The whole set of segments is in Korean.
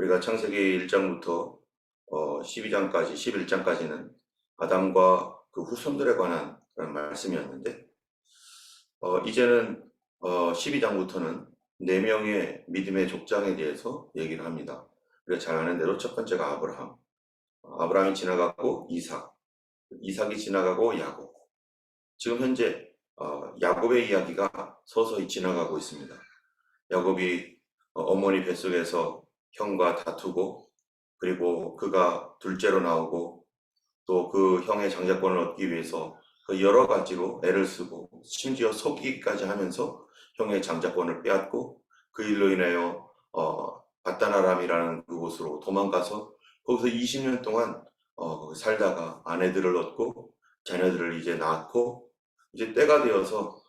우리가 창세기 1장부터 12장까지, 11장까지는 아담과 그 후손들에 관한 그런 말씀이었는데, 이제는 12장부터는 4명의 믿음의 족장에 대해서 얘기를 합니다. 우리가 잘 아는 대로 첫 번째가 아브라함, 아브라함이 지나가고 이삭이 지나가고 야곱. 지금 현재 야곱의 이야기가 서서히 지나가고 있습니다. 야곱이 어머니 뱃속에서 형과 다투고, 그리고 그가 둘째로 나오고, 또 그 형의 장자권을 얻기 위해서 그 여러 가지로 애를 쓰고, 심지어 속이기까지 하면서 형의 장자권을 빼앗고, 그 일로 인하여 바다나람이라는 그곳으로 도망가서 거기서 20년 동안 살다가 아내들을 얻고 자녀들을 이제 낳고, 이제 때가 되어서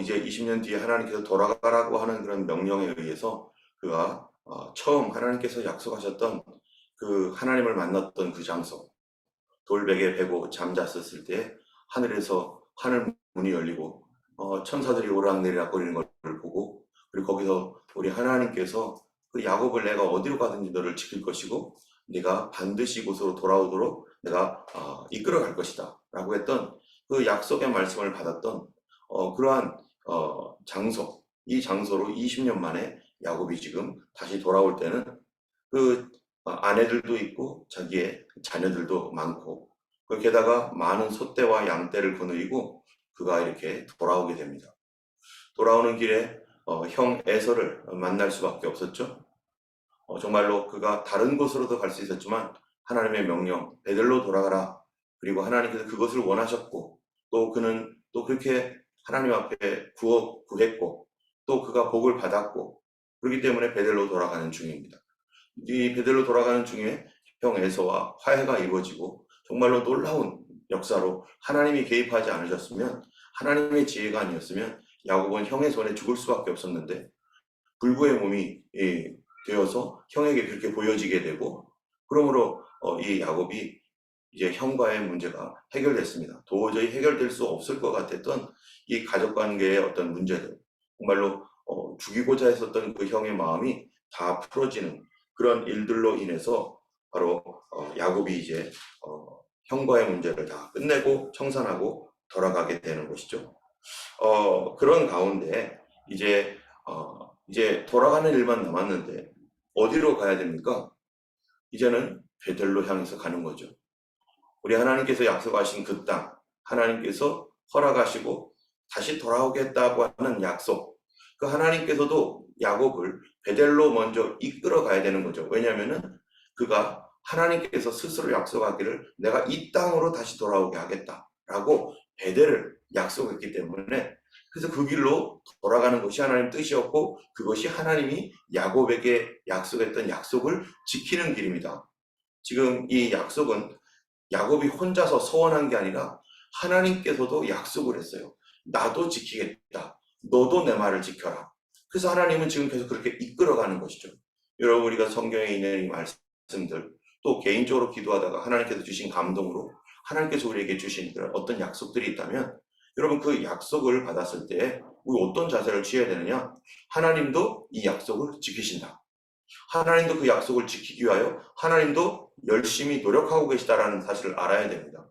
이제 20년 뒤에 하나님께서 돌아가라고 하는 그런 명령에 의해서 그가 처음 하나님께서 약속하셨던 그 하나님을 만났던 그 장소, 돌베개 베고 잠잤었을 때 하늘에서 하늘 문이 열리고 천사들이 오락내리락거리는 걸 보고, 그리고 거기서 우리 하나님께서 그 야곱을 내가 어디로 가든지 너를 지킬 것이고 네가 반드시 이곳으로 돌아오도록 내가 이끌어 갈 것이다 라고 했던 그 약속의 말씀을 받았던 그러한 장소, 이 장소로 20년 만에 야곱이 지금 다시 돌아올 때는 그 아내들도 있고 자기의 자녀들도 많고, 게다가 많은 소떼와 양떼를 거느리고 그가 이렇게 돌아오게 됩니다. 돌아오는 길에 형 에서를 만날 수밖에 없었죠. 정말로 그가 다른 곳으로도 갈 수 있었지만 하나님의 명령, 베들로 돌아가라. 그리고 하나님께서 그것을 원하셨고, 또 그는 또 그렇게 하나님 앞에 구했고, 또 그가 복을 받았고, 그렇기 때문에 베들로 돌아가는 중입니다. 이 베들로 돌아가는 중에 형 에서와 화해가 이루어지고, 정말로 놀라운 역사로 하나님이 개입하지 않으셨으면, 하나님의 지혜가 아니었으면 야곱은 형의 손에 죽을 수밖에 없었는데, 불구의 몸이 되어서 형에게 그렇게 보여지게 되고, 그러므로 이 야곱이 이제 형과의 문제가 해결됐습니다. 도저히 해결될 수 없을 것 같았던 이 가족관계의 어떤 문제들, 정말로 죽이고자 했었던 그 형의 마음이 다 풀어지는 그런 일들로 인해서 바로 야곱이 이제 형과의 문제를 다 끝내고 청산하고 돌아가게 되는 것이죠. 그런 가운데 이제 돌아가는 일만 남았는데 어디로 가야 됩니까? 이제는 베델로 향해서 가는 거죠. 우리 하나님께서 약속하신 그 땅, 하나님께서 허락하시고 다시 돌아오겠다고 하는 약속, 그 하나님께서도 야곱을 베델로 먼저 이끌어 가야 되는 거죠. 왜냐하면은 그가 하나님께서 스스로 약속하기를 내가 이 땅으로 다시 돌아오게 하겠다라고 베델을 약속했기 때문에, 그래서 그 길로 돌아가는 것이 하나님 뜻이었고, 그것이 하나님이 야곱에게 약속했던 약속을 지키는 길입니다. 지금 이 약속은 야곱이 혼자서 서원한 게 아니라 하나님께서도 약속을 했어요. 나도 지키겠다. 너도 내 말을 지켜라. 그래서 하나님은 지금 계속 그렇게 이끌어가는 것이죠. 여러분, 우리가 성경에 있는 이 말씀들, 또 개인적으로 기도하다가 하나님께서 주신 감동으로 하나님께서 우리에게 주신 어떤 약속들이 있다면, 여러분 그 약속을 받았을 때 우리 어떤 자세를 취해야 되느냐? 하나님도 이 약속을 지키신다. 하나님도 그 약속을 지키기 위하여 하나님도 열심히 노력하고 계시다라는 사실을 알아야 됩니다.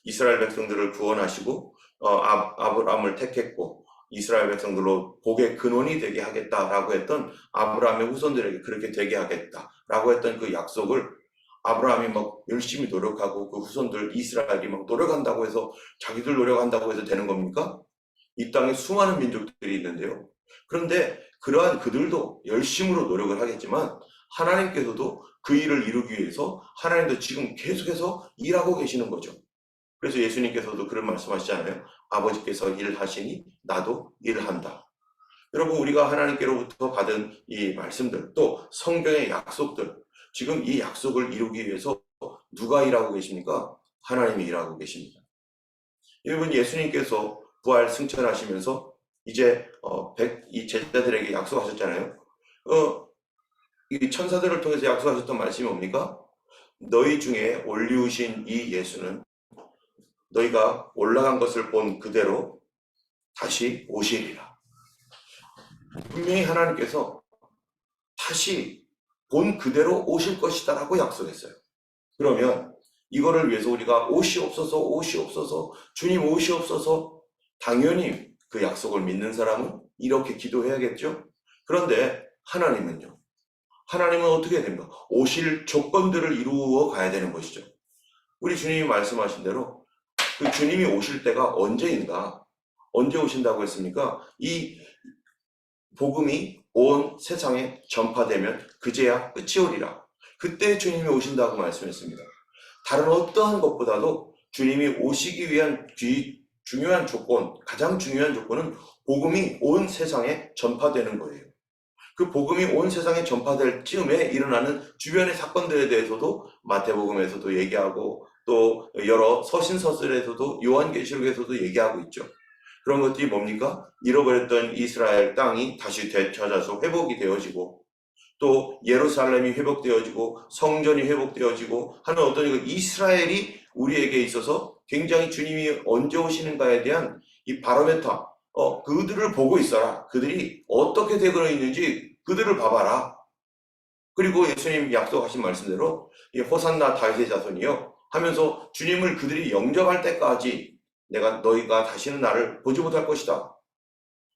이스라엘 백성들을 구원하시고 아브라함을 택했고, 이스라엘 백성들로 복의 근원이 되게 하겠다라고 했던 아브라함의 후손들에게 그렇게 되게 하겠다라고 했던 그 약속을 아브라함이 막 열심히 노력하고 그 후손들 이스라엘이 막 노력한다고 해서, 자기들 노력한다고 해서 되는 겁니까? 이 땅에 수많은 민족들이 있는데요. 그런데 그러한 그들도 열심으로 노력을 하겠지만 하나님께서도 그 일을 이루기 위해서 하나님도 지금 계속해서 일하고 계시는 거죠. 그래서 예수님께서도 그런 말씀하시잖아요. 아버지께서 일하시니 나도 일한다. 여러분, 우리가 하나님께로부터 받은 이 말씀들, 또 성경의 약속들, 지금 이 약속을 이루기 위해서 누가 일하고 계십니까? 하나님이 일하고 계십니다. 여러분, 예수님께서 부활 승천하시면서 이제 이 제자들에게 약속하셨잖아요. 이 천사들을 통해서 약속하셨던 말씀이 뭡니까? 너희 중에 올리우신 이 예수는 너희가 올라간 것을 본 그대로 다시 오시리라. 분명히 하나님께서 다시 본 그대로 오실 것이다라고 약속했어요. 그러면 이거를 위해서 우리가 오시옵소서, 주님 오시옵소서, 당연히 그 약속을 믿는 사람은 이렇게 기도해야겠죠? 그런데 하나님은요? 하나님은 어떻게 됩니까? 오실 조건들을 이루어 가야 되는 것이죠. 우리 주님이 말씀하신 대로 그 주님이 오실 때가 언제인가? 언제 오신다고 했습니까? 이 복음이 온 세상에 전파되면 그제야 끝이 오리라. 그때 주님이 오신다고 말씀했습니다. 다른 어떠한 것보다도 주님이 오시기 위한 중요한 조건, 가장 중요한 조건은 복음이 온 세상에 전파되는 거예요. 그 복음이 온 세상에 전파될 즈음에 일어나는 주변의 사건들에 대해서도 마태복음에서도 얘기하고 또 여러 서신서술에서도 요한계시록에서도 얘기하고 있죠. 그런 것들이 뭡니까? 잃어버렸던 이스라엘 땅이 다시 되찾아서 회복이 되어지고 또 예루살렘이 회복되어지고 성전이 회복되어지고 하는 어떤 이스라엘이 우리에게 있어서 굉장히 주님이 언제 오시는가에 대한 이 바로메터, 그들을 보고 있어라. 그들이 어떻게 되고 있는지 그들을 봐봐라. 그리고 예수님 약속하신 말씀대로 이 호산나 다윗의 자손이요 하면서 주님을 그들이 영접할 때까지 너희가 다시는 나를 보지 못할 것이다.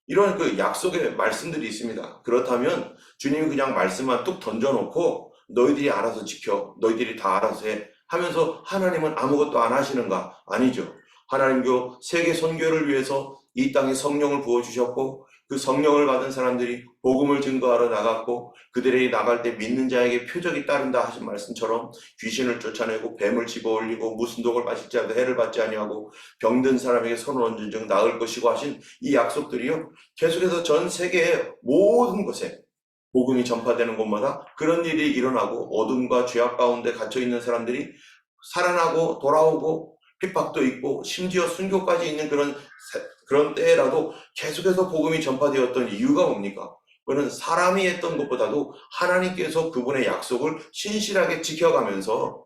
이런 그 약속의 말씀들이 있습니다. 그렇다면 주님이 그냥 말씀만 뚝 던져놓고 너희들이 알아서 지켜, 너희들이 다 알아서 해 하면서 하나님은 아무것도 안 하시는가? 아니죠. 하나님교 세계 선교를 위해서 이 땅에 성령을 부어주셨고 그 성령을 받은 사람들이 복음을 증거하러 나갔고 그들이 나갈 때 믿는 자에게 표적이 따른다 하신 말씀처럼 귀신을 쫓아내고 뱀을 집어올리고 무슨 독을 마실 자도 해를 받지 아니하고 병든 사람에게 손을 얹은 즉 나을 것이고 하신 이 약속들이요 계속해서 전 세계의 모든 곳에 복음이 전파되는 곳마다 그런 일이 일어나고 어둠과 죄악 가운데 갇혀있는 사람들이 살아나고 돌아오고 핍박도 있고 심지어 순교까지 있는 그런 때라도 계속해서 복음이 전파되었던 이유가 뭡니까? 그거는 사람이 했던 것보다도 하나님께서 그분의 약속을 신실하게 지켜가면서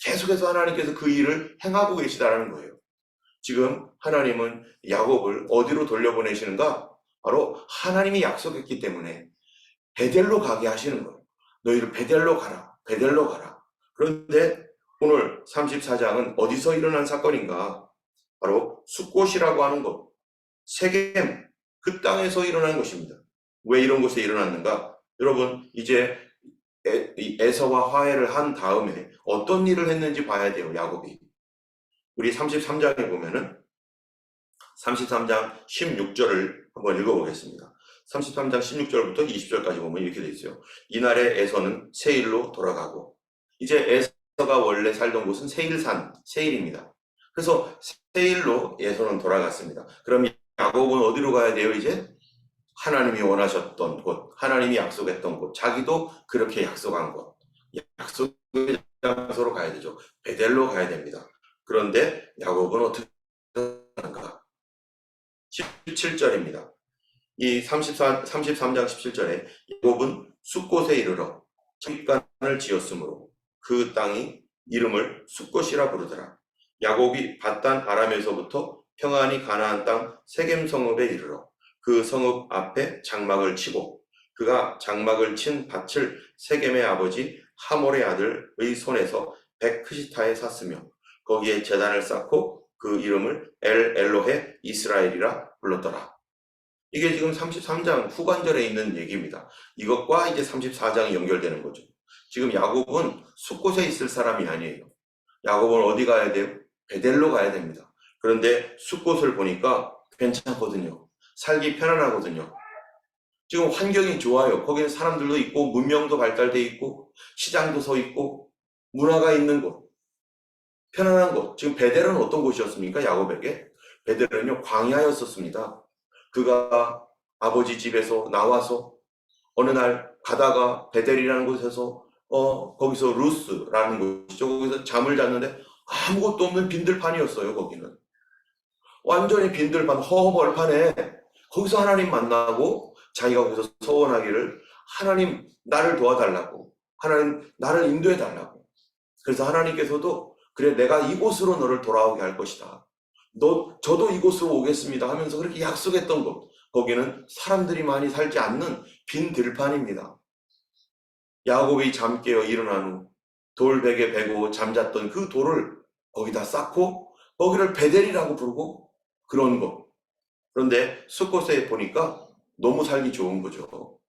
계속해서 하나님께서 그 일을 행하고 계시다는 거예요. 지금 하나님은 야곱을 어디로 돌려보내시는가? 바로 하나님이 약속했기 때문에 베델로 가게 하시는 거예요. 너희를 베델로 가라. 베델로 가라. 그런데 오늘 34장은 어디서 일어난 사건인가? 바로 숫곳이라고 하는 곳, 세겜, 그 땅에서 일어난 것입니다. 왜 이런 곳에 일어났는가? 여러분 이제 에서와 화해를 한 다음에 어떤 일을 했는지 봐야 돼요. 야곱이. 우리 33장에 보면은 33장 16절을 한번 읽어보겠습니다. 33장 16절부터 20절까지 보면 이렇게 되어 있어요. 이날에 에서는 세일로 돌아가고 이제 에서가 원래 살던 곳은 세일산, 세일입니다. 그래서 세일로 에서는 돌아갔습니다. 그럼 야곱은 어디로 가야 돼요? 이제 하나님이 원하셨던 곳, 하나님이 약속했던 곳, 자기도 그렇게 약속한 곳, 약속의 장소로 가야 되죠. 베델로 가야 됩니다. 그런데 야곱은 어떻게 하는가? 17절입니다. 이 33장 17절에 야곱은 숫곳에 이르러 장간을 지었으므로 그 땅이 이름을 숫곳이라 부르더라. 야곱이 밧단 아람에서부터 평안히 가나안 땅 세겜 성읍에 이르러 그 성읍 앞에 장막을 치고 그가 장막을 친 밭을 세겜의 아버지 하몰의 아들의 손에서 백크시타에 샀으며 거기에 제단을 쌓고 그 이름을 엘로헤 이스라엘이라 불렀더라. 이게 지금 33장 후반절에 있는 얘기입니다. 이것과 이제 34장이 연결되는 거죠. 지금 야곱은 숫곳에 있을 사람이 아니에요. 야곱은 어디 가야 돼요? 베델로 가야 됩니다. 그런데 숫곳을 보니까 괜찮거든요. 살기 편안하거든요. 지금 환경이 좋아요. 거기는 사람들도 있고 문명도 발달돼 있고 시장도 서 있고 문화가 있는 곳. 편안한 곳. 지금 베델은 어떤 곳이었습니까? 야곱에게? 베델은요 광야였었습니다. 그가 아버지 집에서 나와서 어느 날 가다가 베델이라는 곳에서 거기서 루스라는 곳이죠. 거기서 잠을 잤는데 아무것도 없는 빈들판이었어요. 거기는 완전히 빈들판 허허벌판에 거기서 하나님 만나고 자기가 거기서 서원하기를 하나님 나를 도와달라고 하나님 나를 인도해 달라고. 그래서 하나님께서도 그래 내가 이곳으로 너를 돌아오게 할 것이다. 저도 이곳으로 오겠습니다 하면서 그렇게 약속했던 곳. 거기는 사람들이 많이 살지 않는 빈 들판입니다. 야곱이 잠 깨어 일어난 후 돌베개 베고 잠잤던 그 돌을 거기다 쌓고 거기를 베델이라고 부르고 그런 거. 그런데 숫곳에 보니까 너무 살기 좋은 거죠.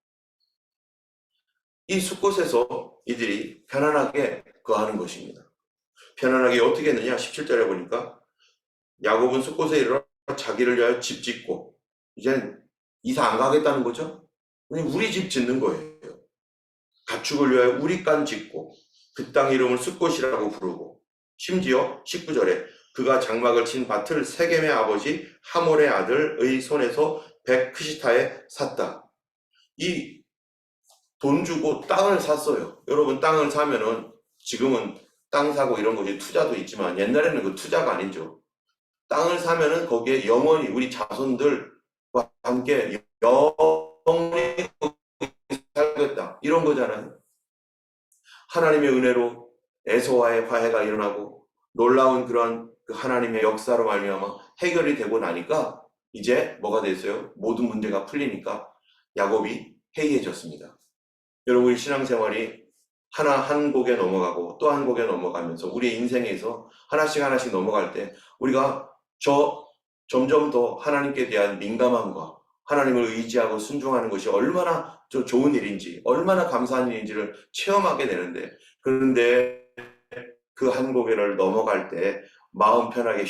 이 숫곳에서 이들이 편안하게 거하는 것입니다. 편안하게 어떻게 했느냐? 17절에 보니까 야곱은 숫곳에 이르러 자기를 위하여 집 짓고 이젠 이사 안 가겠다는 거죠. 우리 집 짓는 거예요. 가축을 위하여 우리간 짓고 그 땅 이름을 숫곳이라고 부르고 심지어 19절에 그가 장막을 친 밭을 세겜의 아버지 하몰의 아들의 손에서 백크시타에 샀다. 이 돈 주고 땅을 샀어요. 여러분 땅을 사면은 지금은 땅 사고 이런 것이 투자도 있지만 옛날에는 그 투자가 아니죠. 땅을 사면은 거기에 영원히 우리 자손들과 함께 영원히 살겠다 이런 거잖아요. 하나님의 은혜로 에서와의 화해가 일어나고 놀라운 그런 그 하나님의 역사로 말미암아 해결이 되고 나니까 이제 뭐가 됐어요? 모든 문제가 풀리니까 야곱이 해이해졌습니다. 여러분 신앙생활이 한 곡에 넘어가고 또 한 곡에 넘어가면서 우리 인생에서 하나씩 넘어갈 때 우리가 점점 더 하나님께 대한 민감함과 하나님을 의지하고 순종하는 것이 얼마나 좋은 일인지 얼마나 감사한 일인지를 체험하게 되는데 그런데 그 한 고개를 넘어갈 때 마음 편하게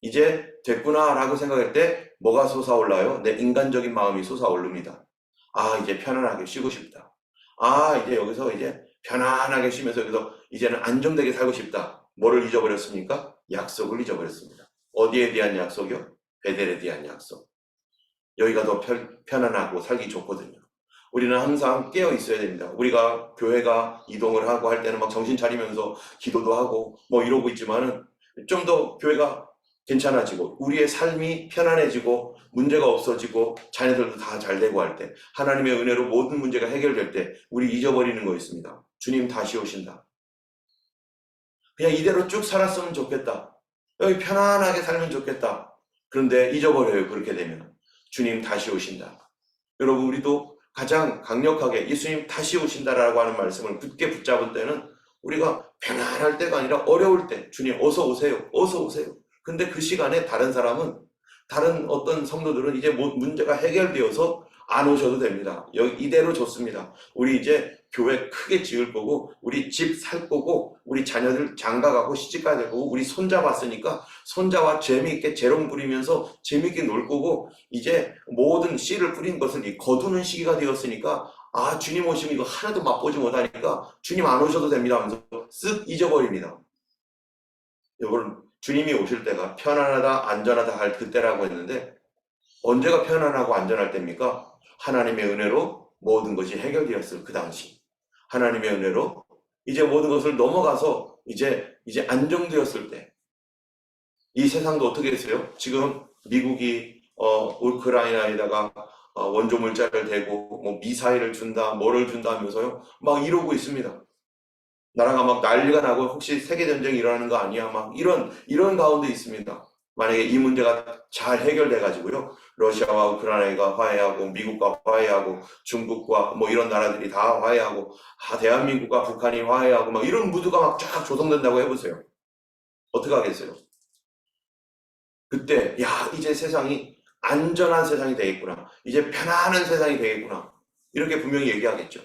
이제 됐구나 라고 생각할 때 뭐가 솟아올라요? 내 인간적인 마음이 솟아오릅니다. 아 이제 편안하게 쉬고 싶다. 아 이제 여기서 이제 편안하게 쉬면서 여기서 이제는 안정되게 살고 싶다. 뭐를 잊어버렸습니까? 약속을 잊어버렸습니다. 어디에 대한 약속이요? 베델에 대한 약속. 여기가 더 편안하고 살기 좋거든요. 우리는 항상 깨어 있어야 됩니다. 우리가 교회가 이동을 하고 할 때는 막 정신 차리면서 기도도 하고 뭐 이러고 있지만은 좀 더 교회가 괜찮아지고 우리의 삶이 편안해지고 문제가 없어지고 자녀들도 다 잘 되고 할 때 하나님의 은혜로 모든 문제가 해결될 때 우리 잊어버리는 거 있습니다. 주님 다시 오신다. 그냥 이대로 쭉 살았으면 좋겠다. 여기 편안하게 살면 좋겠다. 그런데 잊어버려요. 그렇게 되면. 주님 다시 오신다. 여러분 우리도 가장 강력하게 예수님 다시 오신다라고 하는 말씀을 굳게 붙잡을 때는 우리가 편안할 때가 아니라 어려울 때 주님 어서 오세요. 어서 오세요. 근데 그 시간에 다른 어떤 성도들은 이제 문제가 해결되어서 안 오셔도 됩니다. 여기 이대로 좋습니다. 우리 이제 교회 크게 지을 거고 우리 집 살 거고 우리 자녀들 장가가고 시집가야 될 거고 우리 손자 봤으니까 손자와 재미있게 재롱 부리면서 재미있게 놀 거고 이제 모든 씨를 뿌린 것을 거두는 시기가 되었으니까 아 주님 오시면 이거 하나도 맛보지 못하니까 주님 안 오셔도 됩니다 하면서 쓱 잊어버립니다. 여러분 주님이 오실 때가 편안하다 안전하다 할 그때라고 했는데 언제가 편안하고 안전할 때입니까? 하나님의 은혜로 모든 것이 해결되었을 그 당시 하나님의 은혜로 이제 모든 것을 넘어가서 이제 안정되었을 때 이 세상도 어떻게 됐어요? 지금 미국이 우크라이나에다가 원조 물자를 대고 뭐 미사일을 준다 뭐를 준다 하면서요 막 이러고 있습니다. 나라가 막 난리가 나고 혹시 세계전쟁이 일어나는 거 아니야 막 이런 가운데 있습니다. 만약에 이 문제가 잘 해결돼 가지고요 러시아와 우크라이나가 화해하고 미국과 화해하고 중국과 뭐 이런 나라들이 다 화해하고 대한민국과 북한이 화해하고 막 이런 무드가 막 쫙 조성된다고 해보세요. 어떻게 하겠어요? 그때 야 이제 세상이 안전한 세상이 되겠구나 이제 편안한 세상이 되겠구나 이렇게 분명히 얘기하겠죠.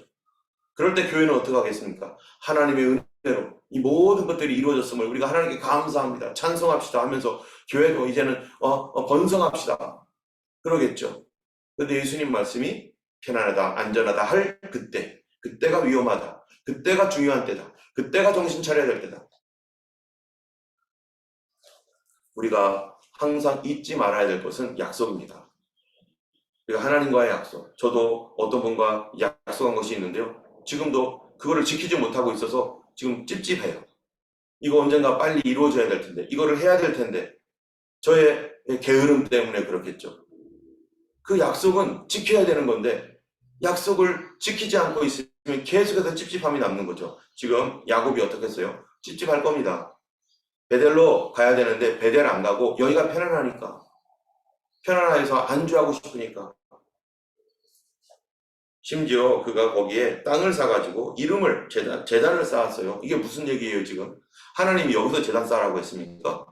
그럴 때 교회는 어떻게 하겠습니까? 하나님의 은혜로 이 모든 것들이 이루어졌음을 우리가 하나님께 감사합니다. 찬송합시다 하면서 교회도 이제는 번성합시다. 그러겠죠. 그런데 예수님 말씀이 편안하다, 안전하다 할 그때가 위험하다. 그때가 중요한 때다. 그때가 정신 차려야 될 때다. 우리가 항상 잊지 말아야 될 것은 약속입니다. 우리가 하나님과의 약속. 저도 어떤 분과 약속한 것이 있는데요. 지금도 그거를 지키지 못하고 있어서 지금 찝찝해요. 이거 언젠가 빨리 이루어져야 될 텐데, 이거를 해야 될 텐데, 저의 게으름 때문에 그렇겠죠. 그 약속은 지켜야 되는 건데, 약속을 지키지 않고 있으면 계속해서 찝찝함이 남는 거죠. 지금 야곱이 어떻게 했어요? 찝찝할 겁니다. 베델로 가야 되는데 베델 안 가고 여기가 편안하니까 편안해서 안주하고 싶으니까 심지어 그가 거기에 땅을 사가지고 이름을 재단을 쌓았어요. 이게 무슨 얘기예요, 지금? 하나님이 여기서 재단 쌓으라고 했습니까?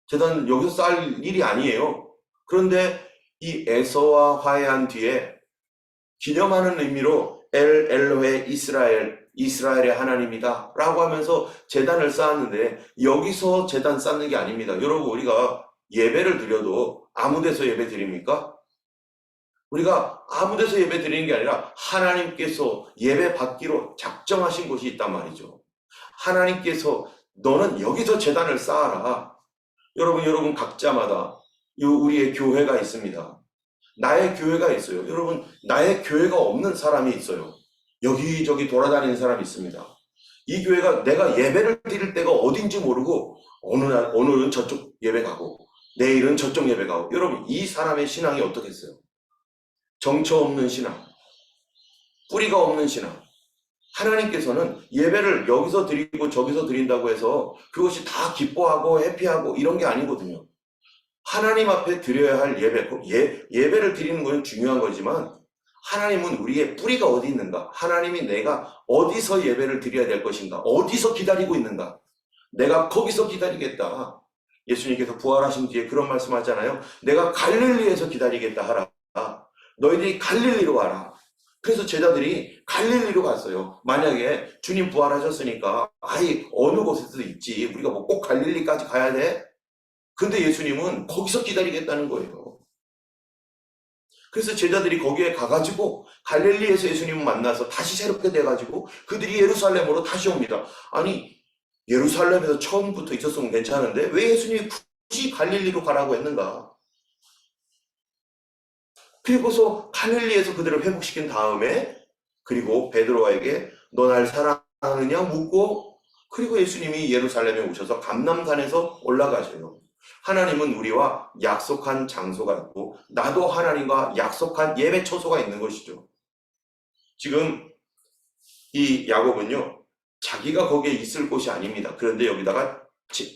재단 여기서 쌓을 일이 아니에요. 그런데 이 에서와 화해한 뒤에 기념하는 의미로 엘로헤 이스라엘의 하나님이다 라고 하면서 재단을 쌓았는데, 여기서 재단 쌓는 게 아닙니다. 여러분, 우리가 예배를 드려도 아무 데서 예배 드립니까? 우리가 아무 데서 예배 드리는 게 아니라 하나님께서 예배 받기로 작정하신 곳이 있단 말이죠. 하나님께서 너는 여기서 재단을 쌓아라. 여러분 각자마다 우리의 교회가 있습니다. 나의 교회가 있어요. 여러분, 나의 교회가 없는 사람이 있어요. 여기저기 돌아다니는 사람이 있습니다. 이 교회가 내가 예배를 드릴 때가 어딘지 모르고 오늘은 저쪽 예배 가고 내일은 저쪽 예배 가고, 여러분, 이 사람의 신앙이 어떻겠어요? 정처 없는 신앙, 뿌리가 없는 신앙. 하나님께서는 예배를 여기서 드리고 저기서 드린다고 해서 그것이 다 기뻐하고 해피하고 이런 게 아니거든요. 하나님 앞에 드려야 할 예배를 드리는 것은 중요한 거지만, 하나님은 우리의 뿌리가 어디 있는가? 하나님이 내가 어디서 예배를 드려야 될 것인가? 어디서 기다리고 있는가? 내가 거기서 기다리겠다. 예수님께서 부활하신 뒤에 그런 말씀하잖아요. 내가 갈릴리에서 기다리겠다 하라. 너희들이 갈릴리로 와라. 그래서 제자들이 갈릴리로 갔어요. 만약에 주님 부활하셨으니까 어느 곳에도 있지, 우리가 뭐 꼭 갈릴리까지 가야 돼? 근데 예수님은 거기서 기다리겠다는 거예요. 그래서 제자들이 거기에 가가지고 갈릴리에서 예수님을 만나서 다시 새롭게 돼가지고 그들이 예루살렘으로 다시 옵니다. 아니, 예루살렘에서 처음부터 있었으면 괜찮은데 왜 예수님이 굳이 갈릴리로 가라고 했는가? 그리고서 갈릴리에서 그들을 회복시킨 다음에, 그리고 베드로에게 너 날 사랑하느냐 묻고, 그리고 예수님이 예루살렘에 오셔서 감람산에서 올라가셔요. 하나님은 우리와 약속한 장소가 있고 나도 하나님과 약속한 예배 처소가 있는 것이죠. 지금 이 야곱은요, 자기가 거기에 있을 곳이 아닙니다. 그런데 여기다가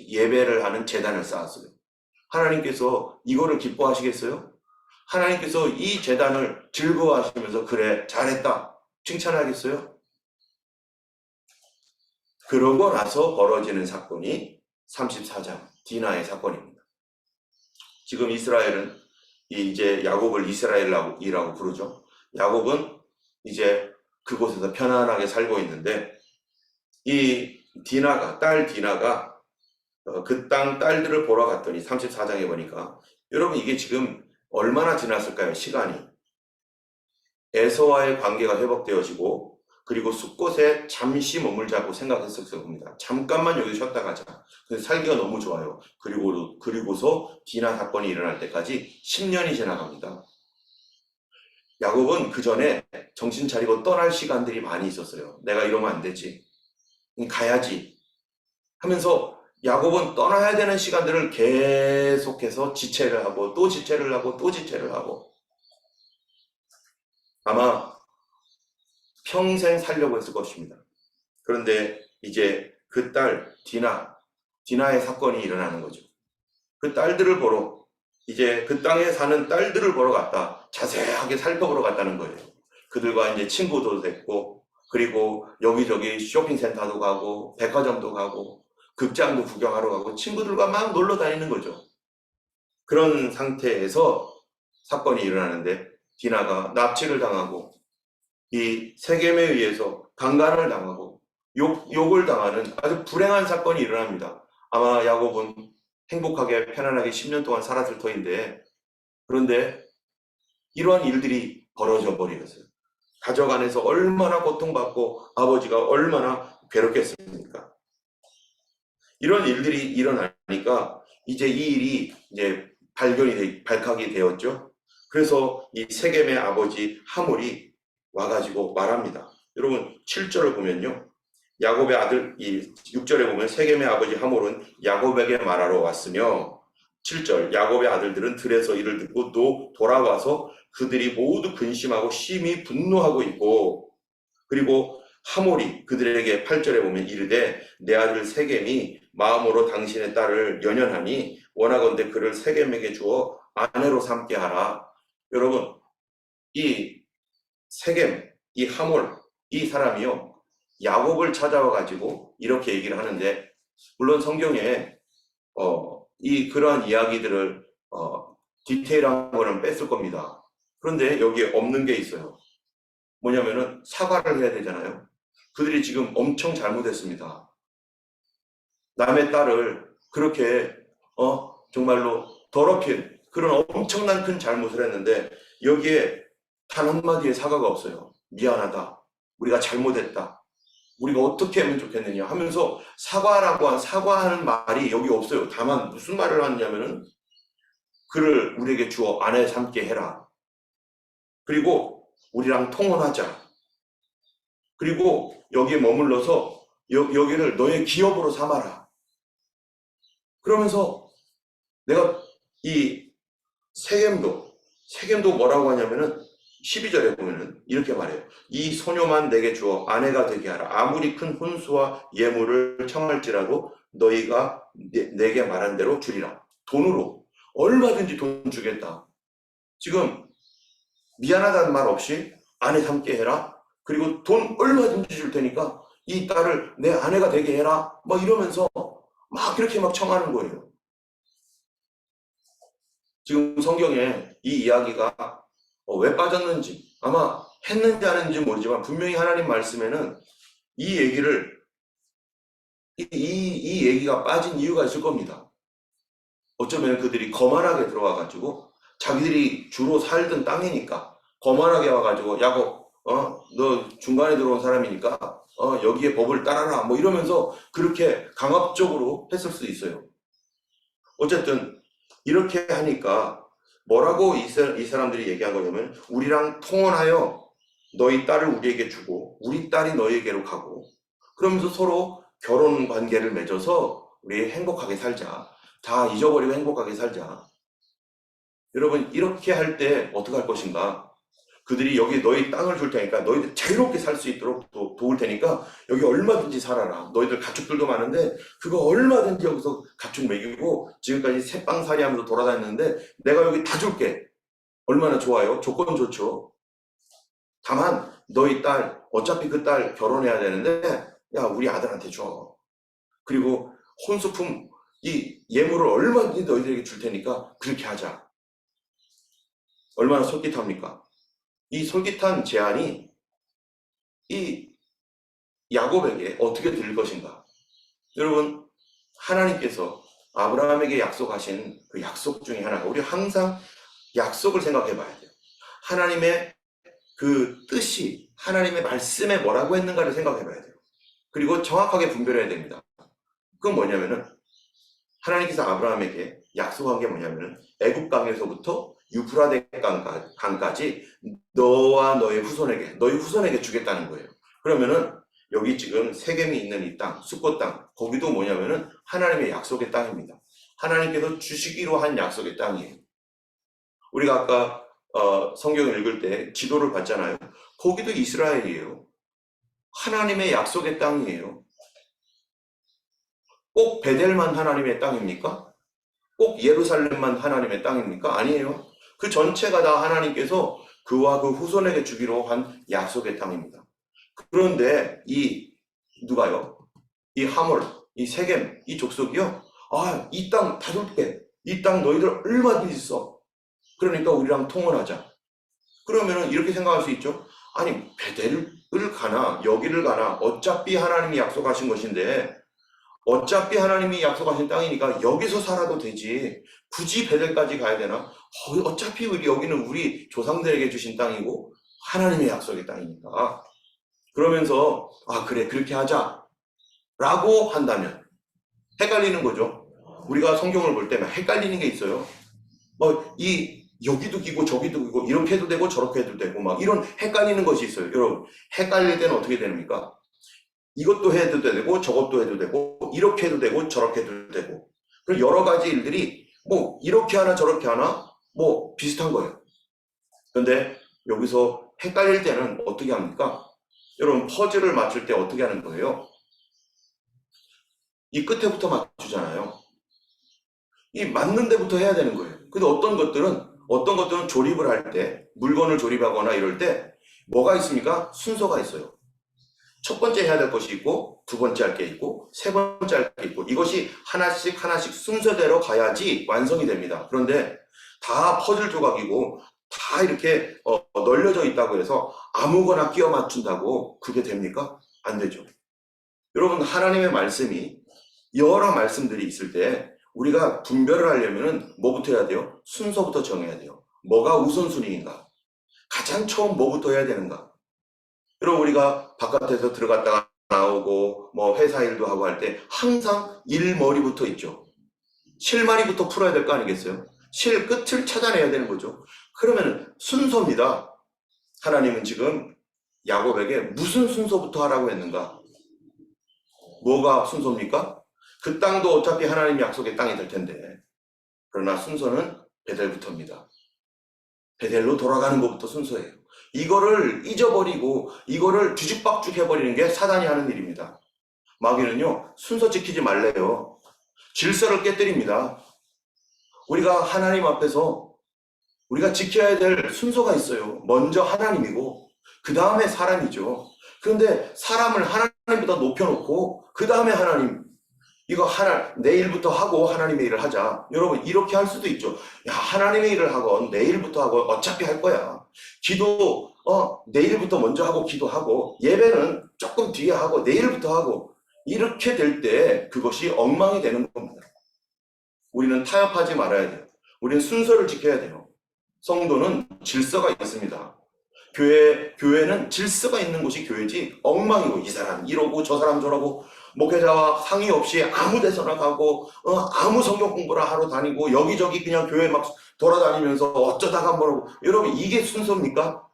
예배를 하는 제단을 쌓았어요. 하나님께서 이거를 기뻐하시겠어요? 하나님께서 이 제단을 즐거워하시면서 그래 잘했다 칭찬하겠어요? 그러고 나서 벌어지는 사건이 34장 디나의 사건입니다. 지금 이스라엘은 이제 야곱을 이스라엘이라고 부르죠. 야곱은 이제 그곳에서 편안하게 살고 있는데, 이 딸 디나가 그 땅 딸들을 보러 갔더니 34장에 보니까, 여러분 이게 지금 얼마나 지났을까요? 시간이. 에서와의 관계가 회복되어지고, 그리고 숲곳에 잠시 머물자고 생각했을 겁니다. 잠깐만 여기 쉬었다 가자. 근데 살기가 너무 좋아요. 그리고서 디나 사건이 일어날 때까지 10년이 지나갑니다. 야곱은 그 전에 정신 차리고 떠날 시간들이 많이 있었어요. 내가 이러면 안 되지, 가야지 하면서 야곱은 떠나야 되는 시간들을 계속해서 지체를 하고 또 지체를 하고 또 지체를 하고, 아마 평생 살려고 했을 것입니다. 그런데 이제 그 딸 디나의 사건이 일어나는 거죠. 그 딸들을 보러, 이제 그 땅에 사는 딸들을 보러 갔다. 자세하게 살펴보러 갔다는 거예요. 그들과 이제 친구도 됐고, 그리고 여기저기 쇼핑센터도 가고 백화점도 가고 극장도 구경하러 가고 친구들과 막 놀러 다니는 거죠. 그런 상태에서 사건이 일어나는데, 디나가 납치를 당하고 이 세겜에 의해서 강간을 당하고 욕을 당하는 아주 불행한 사건이 일어납니다. 아마 야곱은 행복하게 편안하게 10년 동안 살았을 터인데, 그런데 이러한 일들이 벌어져 버리겠어요. 가족 안에서 얼마나 고통받고 아버지가 얼마나 괴롭겠습니까? 이런 일들이 일어나니까 이제 이 일이 이제 발각이 되었죠. 그래서 이 세겜의 아버지 하몰이 와가지고 말합니다. 여러분 7절을 보면요, 야곱의 아들, 이 6절에 보면 세겜의 아버지 하몰은 야곱에게 말하러 왔으며, 7절 야곱의 아들들은 들에서 이를 듣고 또 돌아와서 그들이 모두 근심하고 심히 분노하고 있고, 그리고 하몰이 그들에게 8절에 보면 이르되 내 아들 세겜이 마음으로 당신의 딸을 연연하니 원하건대 그를 세겜에게 주어 아내로 삼게 하라. 여러분, 이 세겜, 이 하몰, 이 사람이요, 야곱을 찾아와 가지고 이렇게 얘기를 하는데, 물론 성경에 그러한 이야기들을 디테일한 거는 뺐을 겁니다. 그런데 여기에 없는 게 있어요. 뭐냐면은 사과를 해야 되잖아요. 그들이 지금 엄청 잘못했습니다. 남의 딸을 그렇게 정말로 더럽힌 그런 엄청난 큰 잘못을 했는데, 여기에 단 한마디의 사과가 없어요. 미안하다, 우리가 잘못했다, 우리가 어떻게 하면 좋겠느냐 하면서 사과하는 말이 여기 없어요. 다만 무슨 말을 하느냐면은, 그를 우리에게 주어 아내 삼게 해라, 그리고 우리랑 통혼하자, 그리고 여기에 머물러서 여기를 너의 기업으로 삼아라. 그러면서 내가 이 세겜도 뭐라고 하냐면은 12절에 보면은 이렇게 말해요. 이 소녀만 내게 주어 아내가 되게 하라. 아무리 큰 혼수와 예물을 청할지라도 너희가 내게 말한 대로 주리라. 돈으로 얼마든지 돈 주겠다. 지금 미안하다는 말 없이 아내 삼게 해라, 그리고 돈 얼마든지 줄 테니까 이 딸을 내 아내가 되게 해라, 막 이러면서 막 그렇게 막 청하는 거예요. 지금 성경에 이 이야기가 왜 빠졌는지, 아마 했는지 안 했는지 모르지만 분명히 하나님 말씀에는 이 얘기가 빠진 이유가 있을 겁니다. 어쩌면 그들이 거만하게 들어와 가지고, 자기들이 주로 살던 땅이니까 거만하게 와가지고, 야곱, 너 중간에 들어온 사람이니까 여기에 법을 따라라, 뭐 이러면서 그렇게 강압적으로 했을 수도 있어요. 어쨌든 이렇게 하니까 뭐라고 이 사람들이 얘기한 거냐면, 우리랑 통혼하여 너희 딸을 우리에게 주고 우리 딸이 너희에게로 가고, 그러면서 서로 결혼 관계를 맺어서 우리 행복하게 살자, 다 잊어버리고 행복하게 살자. 여러분, 이렇게 할 때 어떻게 할 것인가? 그들이 여기 너희 땅을 줄 테니까 너희들 자유롭게 살 수 있도록 도울 테니까 여기 얼마든지 살아라. 너희들 가축들도 많은데 그거 얼마든지 여기서 가축 먹이고 지금까지 새빵살이 하면서 돌아다녔는데 내가 여기 다 줄게. 얼마나 좋아요? 조건 좋죠. 다만 너희 딸, 어차피 그 딸 결혼해야 되는데 야, 우리 아들한테 줘. 그리고 혼수품, 이 예물을 얼마든지 너희들에게 줄 테니까 그렇게 하자. 얼마나 솔깃합니까? 이 솔깃한 제안이 이 야곱에게 어떻게 들릴 것인가? 여러분, 하나님께서 아브라함에게 약속하신 그 약속 중에 하나가, 우리 항상 약속을 생각해 봐야 돼요. 하나님의 그 뜻이, 하나님의 말씀에 뭐라고 했는가를 생각해 봐야 돼요. 그리고 정확하게 분별해야 됩니다. 그건 뭐냐면은, 하나님께서 아브라함에게 약속한 게 뭐냐면은, 애굽 강에서부터 유프라데 강까지 너와 너희 후손에게 주겠다는 거예요. 그러면은 여기 지금 세겜이 있는 이 땅, 숫꽃 땅, 거기도 뭐냐면은 하나님의 약속의 땅입니다. 하나님께서 주시기로 한 약속의 땅이에요. 우리가 아까 성경을 읽을 때 지도를 봤잖아요. 거기도 이스라엘이에요. 하나님의 약속의 땅이에요. 꼭 베델만 하나님의 땅입니까? 꼭 예루살렘만 하나님의 땅입니까? 아니에요. 그 전체가 다 하나님께서 그와 그 후손에게 주기로 한 약속의 땅입니다. 그런데 누가요? 이 하몰, 이 세겜, 이 족속이요. 이 땅 다 줄게. 이 땅 너희들 얼마든지 써. 그러니까 우리랑 통혼하자. 그러면은 이렇게 생각할 수 있죠. 아니, 베델을 가나 여기를 가나 어차피 하나님이 약속하신 것인데, 어차피 하나님이 약속하신 땅이니까 여기서 살아도 되지. 굳이 베델까지 가야 되나? 어차피 여기는 우리 조상들에게 주신 땅이고 하나님의 약속의 땅이니까. 그러면서 그래, 그렇게 하자 라고 한다면 헷갈리는 거죠. 우리가 성경을 볼 때 헷갈리는 게 있어요. 여기도 기고 저기도 기고 이렇게 해도 되고 저렇게 해도 되고 막 이런 헷갈리는 것이 있어요. 여러분, 헷갈릴 때는 어떻게 됩니까? 이것도 해도 되고 저것도 해도 되고 이렇게 해도 되고 저렇게 해도 되고, 그런 여러 가지 일들이 뭐 이렇게 하나 저렇게 하나 뭐 비슷한 거예요. 그런데 여기서 헷갈릴 때는 어떻게 합니까? 여러분, 퍼즐을 맞출 때 어떻게 하는 거예요? 이 끝에부터 맞추잖아요. 이 맞는 데부터 해야 되는 거예요. 근데 어떤 것들은 조립을 할 때, 물건을 조립하거나 이럴 때 뭐가 있습니까? 순서가 있어요. 첫 번째 해야 될 것이 있고, 두 번째 할 게 있고, 세 번째 할 게 있고, 이것이 하나씩 하나씩 순서대로 가야지 완성이 됩니다. 그런데 다 퍼즐 조각이고 다 이렇게 널려져 있다고 해서 아무거나 끼워 맞춘다고 그게 됩니까? 안 되죠. 여러분, 하나님의 말씀이 여러 말씀들이 있을 때 우리가 분별을 하려면 뭐부터 해야 돼요? 순서부터 정해야 돼요. 뭐가 우선순위인가? 가장 처음 뭐부터 해야 되는가? 여러분, 우리가 바깥에서 들어갔다가 나오고 뭐 회사 일도 하고 할 때 항상 일머리부터 있죠. 실마리부터 풀어야 될 거 아니겠어요? 실 끝을 찾아내야 되는 거죠. 그러면 순서입니다. 하나님은 지금 야곱에게 무슨 순서부터 하라고 했는가? 뭐가 순서입니까? 그 땅도 어차피 하나님 약속의 땅이 될 텐데, 그러나 순서는 베델부터입니다. 베델로 돌아가는 것부터 순서예요. 이거를 잊어버리고 이거를 뒤죽박죽 해버리는 게 사단이 하는 일입니다. 마귀는요, 순서 지키지 말래요. 질서를 깨뜨립니다. 우리가 하나님 앞에서 우리가 지켜야 될 순서가 있어요. 먼저 하나님이고 그 다음에 사람이죠. 그런데 사람을 하나님보다 높여놓고 그 다음에 하나님, 이거 내일부터 하고 하나님의 일을 하자. 여러분, 이렇게 할 수도 있죠. 야, 하나님의 일을 하건 내일부터 하고 어차피 할 거야. 기도 내일부터 먼저 하고 기도하고 예배는 조금 뒤에 하고 내일부터 하고, 이렇게 될 때 그것이 엉망이 되는 겁니다. 우리는 타협하지 말아야 돼요. 우리는 순서를 지켜야 돼요. 성도는 질서가 있습니다. 교회는 질서가 있는 곳이 교회지 엉망이고, 이 사람 이러고 저 사람 저러고 목회자와 상의 없이 아무 데서나 가고 아무 성경 공부를 하러 다니고 여기저기 그냥 교회 막 돌아다니면서 어쩌다가 뭐라고. 여러분, 이게 순서입니까?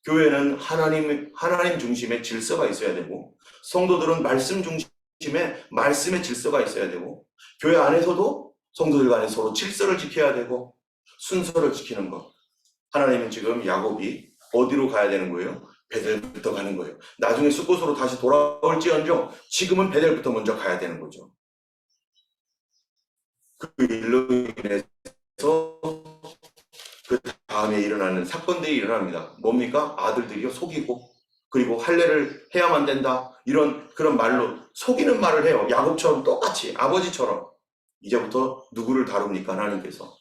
교회는 하나님 중심의 질서가 있어야 되고, 성도들은 말씀 중심의 말씀의 질서가 있어야 되고, 교회 안에서도 성도들 간에 서로 질서를 지켜야 되고 순서를 지키는 것. 하나님은 지금 야곱이 어디로 가야 되는 거예요? 베델부터 가는 거예요. 나중에 숫곳으로 다시 돌아올지언정 지금은 베델부터 먼저 가야 되는 거죠. 그 일로 인해서 그 다음에 일어나는 사건들이 일어납니다. 뭡니까? 아들들이요, 속이고, 그리고 할례를 해야만 된다, 이런 그런 말로 속이는 말을 해요. 야곱처럼 똑같이 아버지처럼. 이제부터 누구를 다룹니까? 하나님께서.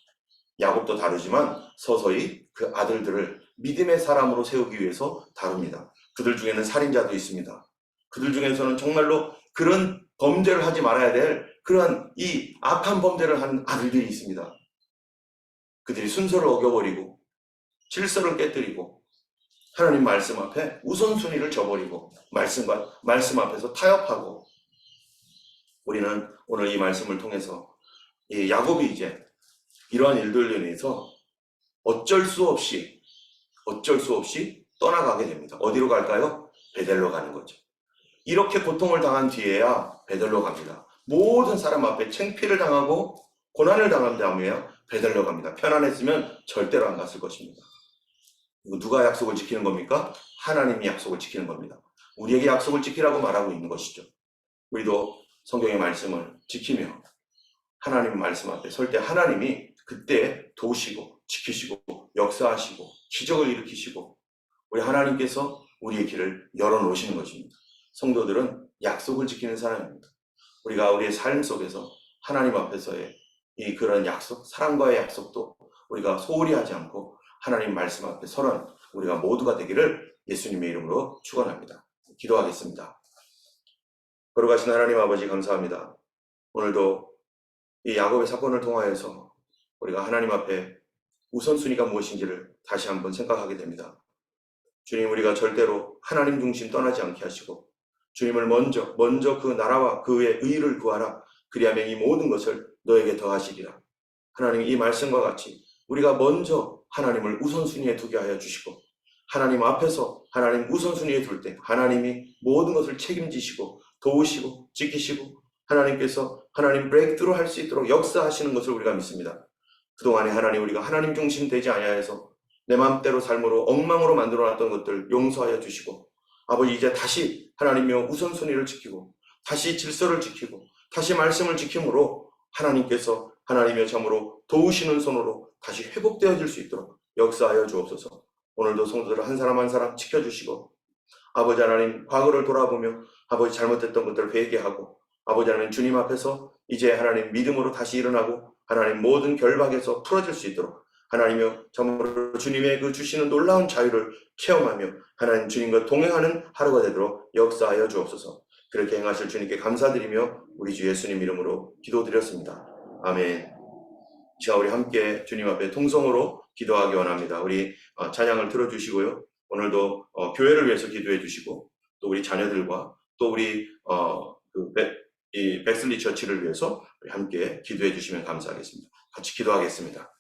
야곱도 다루지만 서서히 그 아들들을 믿음의 사람으로 세우기 위해서 다룹니다. 그들 중에는 살인자도 있습니다. 그들 중에서는 정말로 그런 범죄를 하지 말아야 될 그러한 이 악한 범죄를 하는 아들들이 있습니다. 그들이 순서를 어겨버리고 질서를 깨뜨리고 하나님 말씀 앞에 우선순위를 저버리고 말씀 앞에서 타협하고, 우리는 오늘 이 말씀을 통해서 이 야곱이 이제 이러한 일들로 인해서 어쩔 수 없이 떠나가게 됩니다. 어디로 갈까요? 베델로 가는 거죠. 이렇게 고통을 당한 뒤에야 베델로 갑니다. 모든 사람 앞에 창피를 당하고 고난을 당한 다음에야 베델로 갑니다. 편안했으면 절대로 안 갔을 것입니다. 이거 누가 약속을 지키는 겁니까? 하나님이 약속을 지키는 겁니다. 우리에게 약속을 지키라고 말하고 있는 것이죠. 우리도 성경의 말씀을 지키며 하나님 말씀 앞에 설 때 하나님이 그때 도우시고 지키시고 역사하시고 기적을 일으키시고 우리 하나님께서 우리의 길을 열어놓으시는 것입니다. 성도들은 약속을 지키는 사람입니다. 우리가 우리의 삶 속에서 하나님 앞에서의 이 그런 약속, 사랑과의 약속도 우리가 소홀히 하지 않고 하나님 말씀 앞에 서는 우리가 모두가 되기를 예수님의 이름으로 축원합니다. 기도하겠습니다. 거룩하신 하나님 아버지, 감사합니다. 오늘도 이 야곱의 사건을 통하여서 우리가 하나님 앞에 우선순위가 무엇인지를 다시 한번 생각하게 됩니다. 주님, 우리가 절대로 하나님 중심 떠나지 않게 하시고 주님을 먼저 그 나라와 그의 의를 구하라. 그리하면 이 모든 것을 너에게 더하시리라. 하나님, 이 말씀과 같이 우리가 먼저 하나님을 우선순위에 두게 하여 주시고 하나님 앞에서 하나님 우선순위에 둘 때 하나님이 모든 것을 책임지시고 도우시고 지키시고 하나님께서 하나님 브레이크트루 할 수 있도록 역사하시는 것을 우리가 믿습니다. 그동안에 하나님, 우리가 하나님 중심 되지 아니하여서 내 마음대로 삶으로 엉망으로 만들어놨던 것들 용서하여 주시고 아버지, 이제 다시 하나님의 우선순위를 지키고 다시 질서를 지키고 다시 말씀을 지킴으로 하나님께서 하나님의 참으로 도우시는 손으로 다시 회복되어질 수 있도록 역사하여 주옵소서. 오늘도 성도들 한 사람 한 사람 지켜주시고, 아버지 하나님 과거를 돌아보며 아버지 잘못했던 것들을 회개하고, 아버지 하나님 주님 앞에서 이제 하나님 믿음으로 다시 일어나고 하나님 모든 결박에서 풀어질 수 있도록 하나님이여 참으로 주님의 그 주시는 놀라운 자유를 체험하며 하나님 주님과 동행하는 하루가 되도록 역사하여 주옵소서. 그렇게 행하실 주님께 감사드리며 우리 주 예수님 이름으로 기도드렸습니다. 아멘. 자, 우리 함께 주님 앞에 통성으로 기도하기 원합니다. 우리 찬양을 들어주시고요. 오늘도 교회를 위해서 기도해 주시고, 또 우리 자녀들과 또 우리 이 백슬리 처치를 위해서 함께 기도해 주시면 감사하겠습니다. 같이 기도하겠습니다.